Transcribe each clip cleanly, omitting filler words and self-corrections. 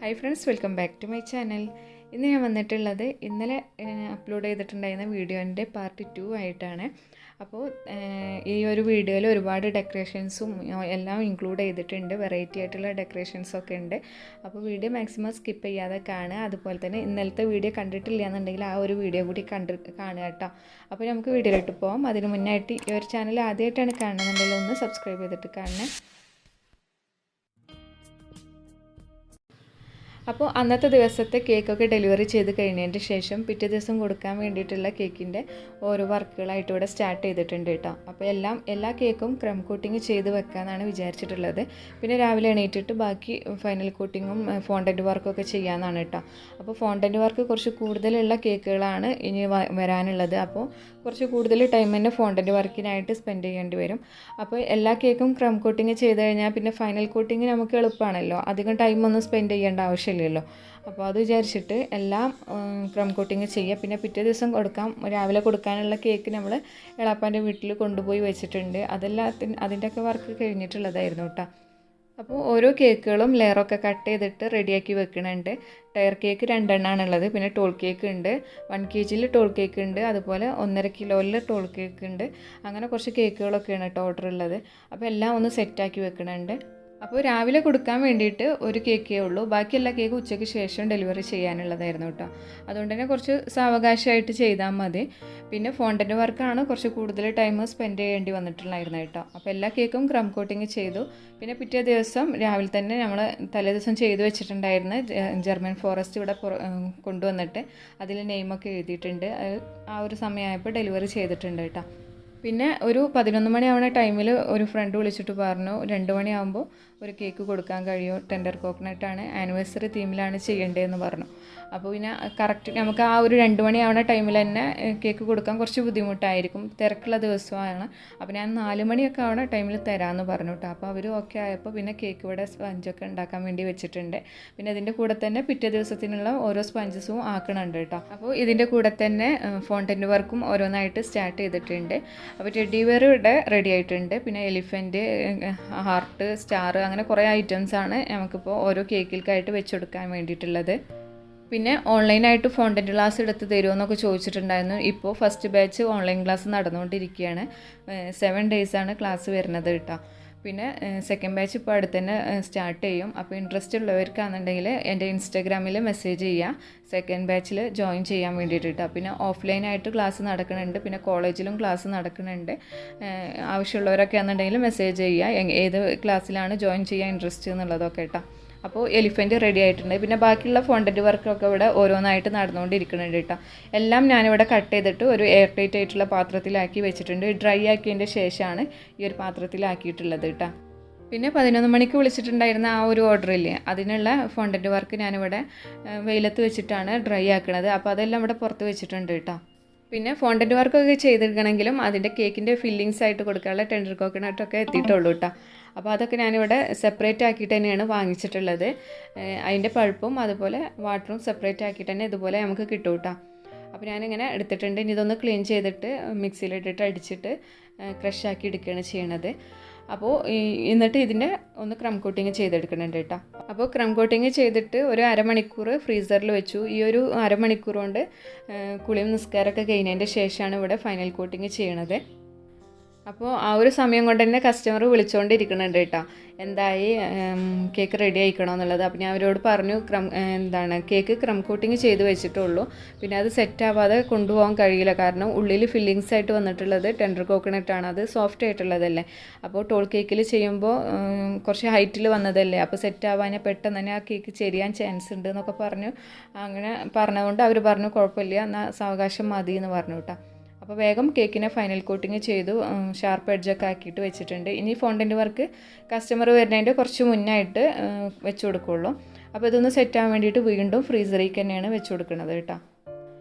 Hi friends, welcome back to my channel. ഇന്ന് ഞാൻ വന്നിട്ടുള്ളത് ഇന്നലെ അപ്ലോഡ് ചെയ്തിട്ടുണ്ടായിരുന്ന വീഡിയോൻ്റെ പാർട്ട് 2 ആയിട്ടാണ്. അപ്പോൾ ഈ ഒരു വീഡിയോയിൽ ഒരുപാട് ഡെക്കറേഷൻസും എല്ലാം ഇൻക്ലൂഡ് ചെയ്തിട്ടുണ്ട്. വെറൈറ്റി ആയിട്ടുള്ള ഡെക്കറേഷൻസൊക്കെ ഉണ്ട്. അപ്പോൾ വീഡിയോ മാക്സിമം സ്കിപ്പ് ചെയ്യാതെ കാണുക. അതുപോലെ തന്നെ ഇന്നലത്തെ വീഡിയോ കണ്ടിട്ടില്ല എന്നുണ്ടെങ്കിൽ ആ ഒരു വീഡിയോ കൂടി കാണുക കേട്ടോ. അപ്പോൾ നമുക്ക് വീഡിയോയിലോട്ട് പോകാം. അതിന് മുന്നായിട്ട് ഈ ഒരു ചാനൽ ആദ്യമായിട്ടാണ് കാണുന്നുണ്ടെങ്കിൽ ഒന്ന് സബ്സ്ക്രൈബ് ചെയ്തിട്ട് കാണണേ. അപ്പോൾ അന്നത്തെ ദിവസത്തെ കേക്കൊക്കെ ഡെലിവറി ചെയ്ത് കഴിഞ്ഞതിന് ശേഷം പിറ്റേ ദിവസം കൊടുക്കാൻ വേണ്ടിയിട്ടുള്ള കേക്കിൻ്റെ ഓരോ വർക്കുകളായിട്ട് ഇവിടെ സ്റ്റാർട്ട് ചെയ്തിട്ടുണ്ട് കേട്ടോ. അപ്പോൾ എല്ലാ കേക്കും ക്രം കോട്ടിങ് ചെയ്ത് വെക്കാമെന്നാണ് വിചാരിച്ചിട്ടുള്ളത്. പിന്നെ രാവിലെ എണീറ്റിട്ട് ബാക്കി ഫൈനൽ കോട്ടിങ്ങും ഫോണ്ടൻറ്റ് വർക്കൊക്കെ ചെയ്യാമെന്നാണ് കേട്ടോ. അപ്പോൾ ഫോണ്ടൻറ്റ് വർക്ക് കുറച്ച് കൂടുതലുള്ള കേക്കുകളാണ് ഇനി വരാനുള്ളത്. അപ്പോൾ കുറച്ച് കൂടുതൽ ടൈം തന്നെ ഫോണ്ടൻറ്റ് വർക്കിനായിട്ട് സ്പെൻഡ് ചെയ്യേണ്ടി വരും. അപ്പോൾ എല്ലാ കേക്കും ക്രം കോട്ടിങ് ചെയ്ത് കഴിഞ്ഞാൽ പിന്നെ ഫൈനൽ കോട്ടിങ് നമുക്ക് എളുപ്പമാണല്ലോ, അധികം ടൈമൊന്നും സ്പെൻഡ് ചെയ്യേണ്ട ആവശ്യമില്ലല്ലോ. അപ്പോൾ അത് വിചാരിച്ചിട്ട് എല്ലാം ക്രം കോട്ടിങ് ചെയ്യുക. പിന്നെ പിറ്റേ ദിവസം രാവിലെ കൊടുക്കാനുള്ള കേക്ക് നമ്മൾ എളാപ്പാൻ്റെ വീട്ടിൽ കൊണ്ടുപോയി വെച്ചിട്ടുണ്ട്. അതിൻ്റെയൊക്കെ വർക്ക് കഴിഞ്ഞിട്ടുള്ളതായിരുന്നു കേട്ടോ. അപ്പോൾ ഓരോ കേക്കുകളും ലെയറൊക്കെ കട്ട് ചെയ്തിട്ട് റെഡിയാക്കി വെക്കുന്നുണ്ട്. Tyre cake 2 എണ്ണമാണുള്ളത്. പിന്നെ ടോൾ കേക്ക് ഉണ്ട്, 1 kg ടോൾ കേക്ക് ഉണ്ട്, അതുപോലെ 1.5 kg ടോൾ കേക്ക് ഉണ്ട്. അങ്ങനെ കുറച്ച് കേക്കുകളൊക്കെയാണ് കേട്ടോ ഓർഡർ ഉള്ളത്. അപ്പോൾ എല്ലാം ഒന്ന് സെറ്റാക്കി വെക്കുന്നുണ്ട്. അപ്പോൾ രാവിലെ കൊടുക്കാൻ വേണ്ടിയിട്ട് ഒരു കേക്കേ ഉള്ളൂ. ബാക്കി എല്ലാ കേക്കും ഉച്ചയ്ക്ക് ശേഷം ഡെലിവറി ചെയ്യാനുള്ളതായിരുന്നു കേട്ടോ. അതുകൊണ്ട് തന്നെ കുറച്ച് സാവകാശമായിട്ട് ചെയ്താൽ മതി. പിന്നെ ഫോണ്ടൻറ്റ് വർക്കാണ് കുറച്ച് കൂടുതൽ ടൈം സ്പെൻഡ് ചെയ്യേണ്ടി വന്നിട്ടുണ്ടായിരുന്നു കേട്ടോ. അപ്പോൾ എല്ലാ കേക്കും ക്രം കോട്ടിങ് ചെയ്തു. പിന്നെ പിറ്റേ ദിവസം രാവിലെ തന്നെ നമ്മൾ തലേ ദിവസം ചെയ്തു വെച്ചിട്ടുണ്ടായിരുന്ന ജർമ്മൻ ഫോറസ്റ്റ് ഇവിടെ കൊണ്ടുവന്നിട്ട് അതിൽ നെയിമൊക്കെ എഴുതിയിട്ടുണ്ട്. ആ ഒരു സമയമായപ്പോൾ ഡെലിവറി ചെയ്തിട്ടുണ്ട് കേട്ടോ. പിന്നെ ഒരു 11 മണിയാവുന്ന ടൈമിൽ ഒരു ഫ്രണ്ട് വിളിച്ചിട്ട് പറഞ്ഞു 2 മണിയാകുമ്പോൾ ഒരു കേക്ക് കൊടുക്കാൻ കഴിയുമോ, ടെൻഡർ കോക്കനട്ടാണ്, ആനിവേഴ്സറി തീമിലാണ് ചെയ്യേണ്ടതെന്ന് പറഞ്ഞു. അപ്പോൾ പിന്നെ കറക്റ്റ് നമുക്ക് ആ ഒരു 2 മണിയാവുന്ന ടൈമിൽ തന്നെ കേക്ക് കൊടുക്കാൻ കുറച്ച് ബുദ്ധിമുട്ടായിരിക്കും, തിരക്കുള്ള ദിവസമാണ്. അപ്പോൾ ഞാൻ 4 മണിയൊക്കെ ആവുന്ന ടൈമിൽ തരാമെന്ന് പറഞ്ഞു കേട്ടോ. അപ്പോൾ അവർ ഓക്കെ ആയപ്പോൾ പിന്നെ കേക്ക് ഇവിടെ സ്പഞ്ചൊക്കെ ഉണ്ടാക്കാൻ വേണ്ടി വെച്ചിട്ടുണ്ട്. പിന്നെ ഇതിൻ്റെ കൂടെ തന്നെ പിറ്റേ ദിവസത്തിനുള്ള ഓരോ സ്പഞ്ചസും ആക്കണുണ്ട് കേട്ടോ. അപ്പോൾ ഇതിൻ്റെ കൂടെ തന്നെ ഫോണ്ടൻറ്റ് വർക്കും ഓരോന്നായിട്ട് സ്റ്റാർട്ട് ചെയ്തിട്ടുണ്ട്. അപ്പോൾ ടെഡി വെയർ ഇവിടെ റെഡി ആയിട്ടുണ്ട്. പിന്നെ എലിഫൻറ്റ്, ഹാർട്ട്, സ്റ്റാർ, അങ്ങനെ കുറേ ഐറ്റംസാണ് നമുക്കിപ്പോൾ ഓരോ കേക്കിൽക്കായിട്ട് വെച്ചെടുക്കാൻ വേണ്ടിയിട്ടുള്ളത്. പിന്നെ ഓൺലൈനായിട്ട് ഫോണ്ടൻറ്റ് ക്ലാസ് എടുത്ത് തരുമോ എന്നൊക്കെ ചോദിച്ചിട്ടുണ്ടായിരുന്നു. ഇപ്പോൾ ഫസ്റ്റ് ബാച്ച് ഓൺലൈൻ ക്ലാസ് നടന്നുകൊണ്ടിരിക്കുകയാണ്. 7 ഡേയ്സാണ് ക്ലാസ് വരുന്നത് കേട്ടോ. പിന്നെ സെക്കൻഡ് ബാച്ച് ഇപ്പോൾ അടുത്ത് തന്നെ സ്റ്റാർട്ട് ചെയ്യും. അപ്പോൾ ഇൻട്രസ്റ്റ് ഉള്ളവർക്കാണെന്നുണ്ടെങ്കിൽ എൻ്റെ ഇൻസ്റ്റാഗ്രാമിൽ മെസ്സേജ് ചെയ്യുക, സെക്കൻഡ് ബാച്ചിൽ ജോയിൻ ചെയ്യാൻ വേണ്ടിയിട്ട്. പിന്നെ ഓഫ്ലൈനായിട്ട് ക്ലാസ് നടക്കുന്നുണ്ട്, പിന്നെ കോളേജിലും ക്ലാസ് നടക്കുന്നുണ്ട്. ആവശ്യമുള്ളവരൊക്കെ ആണെന്നുണ്ടെങ്കിൽ മെസ്സേജ് ചെയ്യുക ഏത് ക്ലാസ്സിലാണ് ജോയിൻ ചെയ്യാൻ ഇൻട്രസ്റ്റ് എന്നുള്ളതൊക്കെ കേട്ടോ. അപ്പോൾ എലിഫൻറ്റ് റെഡി ആയിട്ടുണ്ട്. പിന്നെ ബാക്കിയുള്ള ഫോണ്ടൻറ്റ് വർക്കൊക്കെ ഇവിടെ ഓരോന്നായിട്ട് നടന്നുകൊണ്ടിരിക്കുന്നുണ്ട് കേട്ടോ. എല്ലാം ഞാനിവിടെ കട്ട് ചെയ്തിട്ട് ഒരു എയർ ടൈറ്റ് ആയിട്ടുള്ള പാത്രത്തിലാക്കി വെച്ചിട്ടുണ്ട്. ഡ്രൈ ആക്കിയതിൻ്റെ ശേഷമാണ് ഈ ഒരു പാത്രത്തിലാക്കിയിട്ടുള്ളത് കേട്ടോ. പിന്നെ 11 മണിക്ക് വിളിച്ചിട്ടുണ്ടായിരുന്ന ആ ഒരു ഓർഡറില്ലേ, അതിനുള്ള ഫോണ്ടൻറ്റ് വർക്ക് ഞാനിവിടെ വെയിലത്ത് വെച്ചിട്ടാണ് ഡ്രൈ ആക്കുന്നത്. അപ്പോൾ അതെല്ലാം ഇവിടെ പുറത്ത് വെച്ചിട്ടുണ്ട് കേട്ടോ. പിന്നെ ഫോണ്ടൻറ്റ് വർക്കൊക്കെ ചെയ്തെടുക്കണമെങ്കിലും അതിൻ്റെ കേക്കിൻ്റെ ഫില്ലിങ്സ് ആയിട്ട് കൊടുക്കാനുള്ള ടെൻഡർ കോക്കനട്ടൊക്കെ എത്തിയിട്ടുള്ളൂ കേട്ടോ. അപ്പോൾ അതൊക്കെ ഞാനിവിടെ സെപ്പറേറ്റ് ആക്കിയിട്ട് തന്നെയാണ് വാങ്ങിച്ചിട്ടുള്ളത്. അതിൻ്റെ പൾപ്പും അതുപോലെ വാട്ടറും സെപ്പറേറ്റ് ആക്കിയിട്ട് തന്നെ ഇതുപോലെ നമുക്ക് കിട്ടും കേട്ടോ. അപ്പോൾ ഞാനിങ്ങനെ എടുത്തിട്ടുണ്ട്. ഇനി ഇതൊന്ന് ക്ലീൻ ചെയ്തിട്ട് മിക്സിയിലിട്ടിട്ട് അടിച്ചിട്ട് ക്രഷാക്കി എടുക്കുകയാണ് ചെയ്യണത്. അപ്പോൾ എന്നിട്ട് ഇതിൻ്റെ ഒന്ന് ക്രം കോട്ടിങ് ചെയ്തെടുക്കുന്നുണ്ട് കേട്ടോ. അപ്പോൾ ക്രം കോട്ടിങ് ചെയ്തിട്ട് ഒരു അരമണിക്കൂർ ഫ്രീസറിൽ വെച്ചു. ഈ ഒരു അരമണിക്കൂർ കൊണ്ട് കുളിയും നിസ്കാരമൊക്കെ കഴിഞ്ഞതിൻ്റെ ശേഷമാണ് ഇവിടെ ഫൈനൽ കോട്ടിങ് ചെയ്യണത്. അപ്പോൾ ആ ഒരു സമയം കൊണ്ട് തന്നെ കസ്റ്റമർ വിളിച്ചുകൊണ്ടിരിക്കുന്നുണ്ട് കേട്ടോ, എന്തായി കേക്ക് റെഡി ആയിക്കണോ എന്നുള്ളത്. അപ്പോൾ ഞാൻ അവരോട് പറഞ്ഞു കേക്ക് ക്രം കോട്ടിങ് ചെയ്ത് വെച്ചിട്ടുള്ളൂ, പിന്നെ അത് സെറ്റ് ആവാതെ കൊണ്ടുപോകാൻ കഴിയില്ല. കാരണം ഉള്ളിൽ ഫില്ലിങ്സ് ആയിട്ട് വന്നിട്ടുള്ളത് ടെൻഡർ കോക്കനട്ടാണ്, അത് സോഫ്റ്റ് ആയിട്ടുള്ളതല്ലേ. അപ്പോൾ ടോൾ കേക്കിൽ ചെയ്യുമ്പോൾ കുറച്ച് ഹൈറ്റിൽ വന്നതല്ലേ, അപ്പോൾ സെറ്റ് ആവാൻ പെട്ടെന്ന് തന്നെ ആ കേക്ക് ചെരിയാൻ ചാൻസ് ഉണ്ട് എന്നൊക്കെ പറഞ്ഞു. അങ്ങനെ പറഞ്ഞതുകൊണ്ട് അവർ പറഞ്ഞു കുഴപ്പമില്ല, എന്നാൽ സാവകാശം മതി എന്ന് പറഞ്ഞു കേട്ടോ. അപ്പോൾ വേഗം കേക്കിനെ ഫൈനൽ കോട്ടിങ് ചെയ്തു, ഷാർപ്പ് എഡ്ജൊക്കെ ആക്കിയിട്ട് വെച്ചിട്ടുണ്ട്. ഇനി ഫോണ്ടൻറ്റ് വർക്ക് കസ്റ്റമർ വരുന്നതിൻ്റെ കുറച്ച് മുന്നായിട്ട് വെച്ച് കൊടുക്കുകയുള്ളൂ. അപ്പോൾ ഇതൊന്ന് സെറ്റ് ആവാൻ വേണ്ടിയിട്ട് വീണ്ടും ഫ്രീസറിലേക്ക് തന്നെയാണ് വെച്ച് കൊടുക്കുന്നത് കേട്ടോ.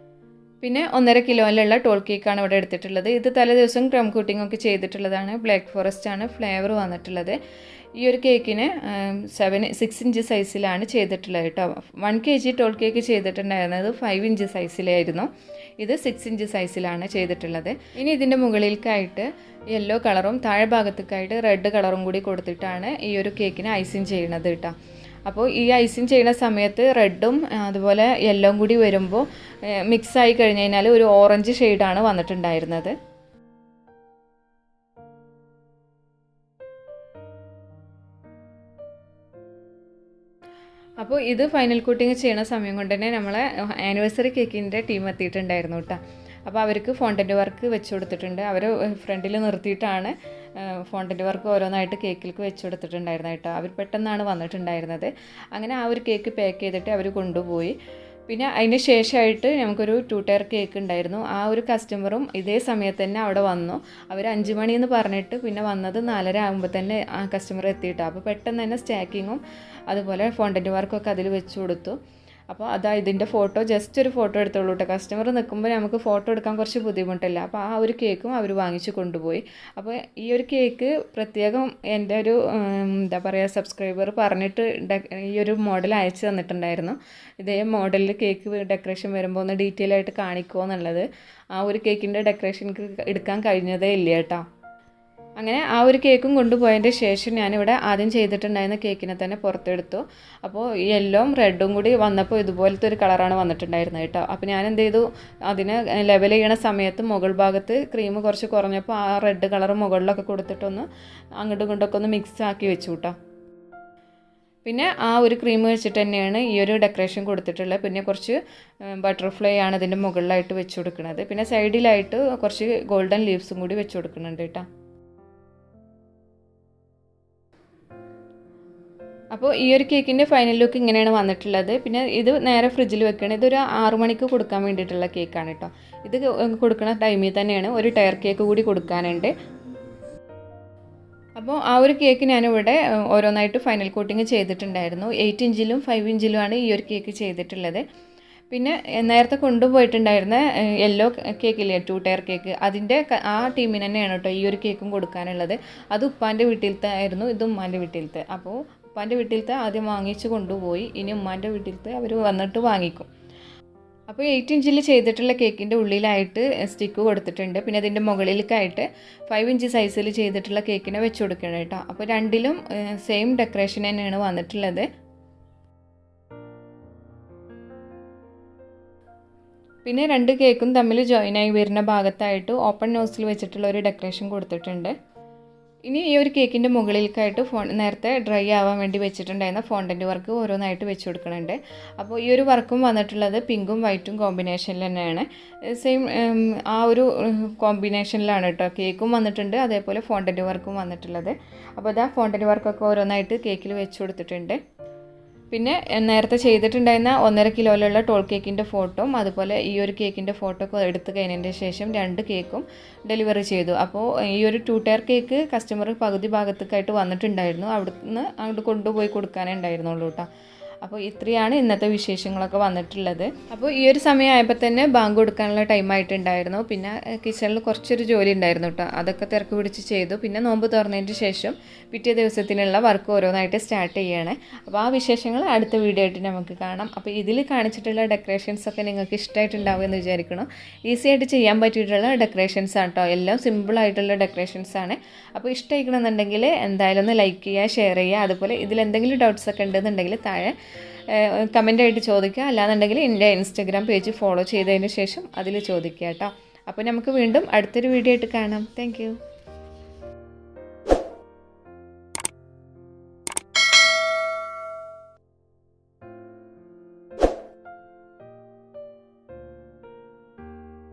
പിന്നെ 1.5 കിലോയിലുള്ള ടോൾ കേക്കാണ് ഇവിടെ എടുത്തിട്ടുള്ളത്. ഇത് തലേ ദിവസം ക്രം കോട്ടിംഗ് ഒക്കെ ചെയ്തിട്ടുള്ളതാണ്. ബ്ലാക്ക് ഫോറസ്റ്റ് ആണ് ഫ്ലേവർ വന്നിട്ടുള്ളത്. ഈ ഒരു കേക്കിന് 6 ഇഞ്ച് സൈസിലാണ് ചെയ്തിട്ടുള്ളത് കേട്ടോ. 1 kg ടോൾ കേക്ക് ചെയ്തിട്ടുണ്ടായിരുന്നത് 5 ഇഞ്ച് സൈസിലായിരുന്നു. ഇത് 6 ഇഞ്ച് സൈസിലാണ് ചെയ്തിട്ടുള്ളത്. ഇനി ഇതിൻ്റെ മുകളിലേക്കായിട്ട് യെല്ലോ കളറും താഴെ ഭാഗത്തേക്കായിട്ട് റെഡ് കളറും കൂടി കൊടുത്തിട്ടാണ് ഈ ഒരു കേക്കിന് ഐസിങ് ചെയ്യണത് കേട്ടോ. അപ്പോൾ ഈ ഐസിങ് ചെയ്യുന്ന സമയത്ത് റെഡും അതുപോലെ യെല്ലോയും കൂടി വരുമ്പോൾ മിക്സായി കഴിഞ്ഞ് കഴിഞ്ഞാൽ ഒരു ഓറഞ്ച് ഷെയ്ഡാണ് വന്നിട്ടുണ്ടായിരുന്നത്. അപ്പോൾ ഇത് ഫൈനൽ കോട്ടിങ് ചെയ്യുന്ന സമയം കൊണ്ട് തന്നെ നമ്മളെ ആനിവേഴ്സറി കേക്കിൻ്റെ ടീം എത്തിയിട്ടുണ്ടായിരുന്നു കേട്ടോ. അപ്പോൾ അവർക്ക് ഫോണ്ടൻ്റ് വർക്ക് വെച്ച് കൊടുത്തിട്ടുണ്ട്. അവർ ഫ്രണ്ടിൽ നിർത്തിയിട്ടാണ് ഫോണ്ടൻ്റ് വർക്ക് ഓരോന്നായിട്ട് കേക്കിലേക്ക് വെച്ച് കൊടുത്തിട്ടുണ്ടായിരുന്നത് കേട്ടോ. അവർ പെട്ടെന്നാണ് വന്നിട്ടുണ്ടായിരുന്നത്. അങ്ങനെ ആ ഒരു കേക്ക് പാക്ക് ചെയ്തിട്ട് അവർ കൊണ്ടുപോയി. പിന്നെ അതിന് ശേഷമായിട്ട് നമുക്കൊരു 2 ടയർ കേക്ക് ഉണ്ടായിരുന്നു. ആ ഒരു കസ്റ്റമറും ഇതേ സമയത്ത് തന്നെ അവിടെ വന്നു. അവർ 5 മണിയെന്ന് പറഞ്ഞിട്ട് പിന്നെ വന്നത് 4:30 ആകുമ്പോൾ തന്നെ ആ കസ്റ്റമർ എത്തിയിട്ടോ. അപ്പോൾ പെട്ടെന്ന് തന്നെ സ്റ്റാക്കിങ്ങും അതുപോലെ ഫോണ്ടൻ്റ് വർക്കൊക്കെ അതിൽ വെച്ച് കൊടുത്തു. അപ്പോൾ അതാ ഇതിൻ്റെ ഫോട്ടോ, ജസ്റ്റ് ഒരു ഫോട്ടോ എടുത്തോളൂ കേട്ടോ. കസ്റ്റമർ നിൽക്കുമ്പോൾ നമുക്ക് ഫോട്ടോ എടുക്കാൻ കുറച്ച് ബുദ്ധിമുട്ടില്ല. അപ്പോൾ ആ ഒരു കേക്കും അവർ വാങ്ങിച്ച് കൊണ്ടുപോയി. അപ്പോൾ ഈ ഒരു കേക്ക് പ്രത്യേകം എൻ്റെ ഒരു എന്താ പറയുക സബ്സ്ക്രൈബർ പറഞ്ഞിട്ട് ഈ ഒരു മോഡൽ അയച്ചു തന്നിട്ടുണ്ടായിരുന്നു. ഇതേ മോഡലിൽ കേക്ക് ഡെക്കറേഷൻ വരുമ്പോൾ ഒന്ന് ഡീറ്റെയിൽ ആയിട്ട് കാണിക്കുമോ എന്നുള്ളത്. ആ ഒരു കേക്കിൻ്റെ ഡെക്കറേഷൻ എടുക്കാൻ കഴിഞ്ഞതേ ഇല്ല കേട്ടോ. അങ്ങനെ ആ ഒരു കേക്കും കൊണ്ടുപോയതിൻ്റെ ശേഷം ഞാനിവിടെ ആദ്യം ചെയ്തിട്ടുണ്ടായിരുന്ന കേക്കിനെ തന്നെ പുറത്തെടുത്തു. അപ്പോൾ യെല്ലോയും റെഡും കൂടി വന്നപ്പോൾ ഇതുപോലത്തെ ഒരു കളറാണ് വന്നിട്ടുണ്ടായിരുന്നത് കേട്ടോ. അപ്പോൾ ഞാൻ എന്ത് ചെയ്തു, അതിനെ ലെവൽ ചെയ്യണ സമയത്ത് മുകൾ ഭാഗത്ത് ക്രീം കുറച്ച് കുറഞ്ഞപ്പോൾ ആ റെഡ് കളർ മുകളിലൊക്കെ കൊടുത്തിട്ടൊന്ന് അങ്ങോട്ടും ഇങ്ങോട്ടൊക്കെ ഒന്ന് മിക്സ് ആക്കി വെച്ചു കേട്ടോ. പിന്നെ ആ ഒരു ക്രീം വെച്ചിട്ട് തന്നെയാണ് ഈ ഒരു ഡെക്കറേഷൻ കൊടുത്തിട്ടുള്ളത്. പിന്നെ കുറച്ച് ബട്ടർഫ്ലൈ ആണ് ഇതിൻ്റെ മുകളിലായിട്ട് വെച്ച് കൊടുക്കുന്നത്. പിന്നെ സൈഡിലായിട്ട് കുറച്ച് ഗോൾഡൻ ലീവ്സും കൂടി വെച്ച് കൊടുക്കുന്നുണ്ട് കേട്ടോ. അപ്പോൾ ഈ ഒരു കേക്കിൻ്റെ ഫൈനൽ ലുക്ക് ഇങ്ങനെയാണ് വന്നിട്ടുള്ളത്. പിന്നെ ഇത് നേരെ ഫ്രിഡ്ജിൽ വെക്കണം. ഇതൊരു 6 മണിക്ക് കൊടുക്കാൻ വേണ്ടിയിട്ടുള്ള കേക്കാണ് കേട്ടോ. ഇത് കൊടുക്കുന്ന ടൈമിൽ തന്നെയാണ് ഒരു ടയർ കേക്ക് കൂടി കൊടുക്കാനുണ്ട്. അപ്പോൾ ആ ഒരു കേക്ക് ഞാനിവിടെ ഓരോന്നായിട്ട് ഫൈനൽ കോട്ടിങ് ചെയ്തിട്ടുണ്ടായിരുന്നു. 8 ഇഞ്ചിലും 5 ഇഞ്ചിലുമാണ് ഈ ഒരു കേക്ക് ചെയ്തിട്ടുള്ളത്. പിന്നെ നേരത്തെ കൊണ്ടുപോയിട്ടുണ്ടായിരുന്ന യെല്ലോ കേക്കില്ലേ 2 ടയർ കേക്ക്, അതിൻ്റെ ആ ടീമിന് തന്നെയാണ് കേട്ടോ ഈ ഒരു കേക്കും കൊടുക്കാനുള്ളത്. അത് ഉപ്പാൻ്റെ വീട്ടിലത്തെ ആയിരുന്നു, ഇത് ഉമ്മാൻ്റെ വീട്ടിലത്തെ. അപ്പോൾ ഉപ്പാൻ്റെ വീട്ടിലത്തെ ആദ്യം വാങ്ങിച്ച് കൊണ്ടുപോയി, ഇനി ഉമ്മാൻ്റെ വീട്ടിലത്തെ അവർ വന്നിട്ട് വാങ്ങിക്കും. അപ്പോൾ 8 ഇഞ്ചിൽ ചെയ്തിട്ടുള്ള കേക്കിൻ്റെ ഉള്ളിലായിട്ട് സ്റ്റിക്ക് കൊടുത്തിട്ടുണ്ട്. പിന്നെ അതിൻ്റെ മുകളിലേക്കായിട്ട് 5 ഇഞ്ച് സൈസിൽ ചെയ്തിട്ടുള്ള കേക്കിനെ വെച്ച് കൊടുക്കണം കേട്ടോ. അപ്പോൾ രണ്ടിലും സെയിം ഡെക്കറേഷൻ തന്നെയാണ് വന്നിട്ടുള്ളത്. പിന്നെ 2 കേക്കും തമ്മിൽ ജോയിനായി വരുന്ന ഭാഗത്തായിട്ട് ഓപ്പൺ നോസിൽ വെച്ചിട്ടുള്ള ഒരു ഡെക്കറേഷൻ കൊടുത്തിട്ടുണ്ട്. ഇനി ഈ ഒരു കേക്കിൻ്റെ മുകളിലേക്കായിട്ട് നേരത്തെ ഡ്രൈ ആവാൻ വേണ്ടി വെച്ചിട്ടുണ്ടായിരുന്ന ഫോണ്ടൻ്റ് വർക്ക് ഓരോന്നായിട്ട് വെച്ച് കൊടുക്കുന്നുണ്ട്. അപ്പോൾ ഈ ഒരു വർക്കും വന്നിട്ടുള്ളത് പിങ്കും വൈറ്റും കോമ്പിനേഷനിൽ തന്നെയാണ്. സെയിം ആ ഒരു കോമ്പിനേഷനിലാണ് കേട്ടോ കേക്കും വന്നിട്ടുണ്ട്, അതേപോലെ ഫോണ്ടൻ്റ് വർക്കും വന്നിട്ടുള്ളത്. അപ്പോൾ അതാ ഫോണ്ടൻ്റ് വർക്കൊക്കെ ഓരോന്നായിട്ട് കേക്കിൽ വെച്ച് കൊടുത്തിട്ടുണ്ട്. പിന്നെ നേരത്തെ ചെയ്തിട്ടുണ്ടായിരുന്ന 1.5 കിലോയിലുള്ള ടോൾ കേക്കിൻ്റെ ഫോട്ടോയും അതുപോലെ ഈ ഒരു കേക്കിൻ്റെ ഫോട്ടോ ഒക്കെ എടുത്ത് കഴിഞ്ഞതിൻ്റെ ശേഷം 2 കേക്കും ഡെലിവറി ചെയ്തു. അപ്പോൾ ഈ ഒരു 2 ടയർ കേക്ക് കസ്റ്റമർ പകുതി ഭാഗത്തേക്കായിട്ട് വന്നിട്ടുണ്ടായിരുന്നു. അവിടുന്ന് അങ്ങോട്ട് കൊണ്ടുപോയി കൊടുക്കാനേ ഉണ്ടായിരുന്നുള്ളൂ കേട്ടോ. അപ്പോൾ ഇത്രയാണ് ഇന്നത്തെ വിശേഷങ്ങളൊക്കെ വന്നിട്ടുള്ളത്. അപ്പോൾ ഈ ഒരു സമയമായപ്പോൾ തന്നെ ബാങ്ക് കൊടുക്കാനുള്ള ടൈം ആയിട്ടുണ്ടായിരുന്നു. പിന്നെ കിച്ചണിൽ കുറച്ചൊരു ജോലി ഉണ്ടായിരുന്നു കേട്ടോ, അതൊക്കെ തിരക്ക് പിടിച്ച് ചെയ്തു. പിന്നെ നോമ്പ് തുറന്നതിന് ശേഷം പിറ്റേ ദിവസത്തിനുള്ള വർക്ക് ഓരോന്നായിട്ട് സ്റ്റാർട്ട് ചെയ്യണേ. അപ്പോൾ ആ വിശേഷങ്ങൾ അടുത്ത വീഡിയോ ആയിട്ട് നമുക്ക് കാണാം. അപ്പോൾ ഇതിൽ കാണിച്ചിട്ടുള്ള ഡെക്കറേഷൻസൊക്കെ നിങ്ങൾക്ക് ഇഷ്ടമായിട്ടുണ്ടാവും എന്ന് വിചാരിക്കണം. ഈസി ആയിട്ട് ചെയ്യാൻ പറ്റിയിട്ടുള്ള ഡെക്കറേഷൻസ് ആണ് കേട്ടോ, എല്ലാം സിമ്പിളായിട്ടുള്ള ഡെക്കറേഷൻസാണ്. അപ്പോൾ ഇഷ്ടമായിക്കണമെന്നുണ്ടെങ്കിൽ എന്തായാലും ഒന്ന് ലൈക്ക് ചെയ്യുക, ഷെയർ ചെയ്യുക. അതുപോലെ ഇതിലെന്തെങ്കിലും ഡൗട്ട്സൊക്കെ ഉണ്ടെന്നുണ്ടെങ്കിൽ താഴെ കമൻ്റായിട്ട് ചോദിക്കുക. അല്ലാന്നുണ്ടെങ്കിൽ എൻ്റെ ഇൻസ്റ്റഗ്രാം പേജ് ഫോളോ ചെയ്തതിന് ശേഷം അതിൽ ചോദിക്കുക കേട്ടോ. അപ്പോൾ നമുക്ക് വീണ്ടും അടുത്തൊരു വീഡിയോ ആയിട്ട് കാണാം. താങ്ക്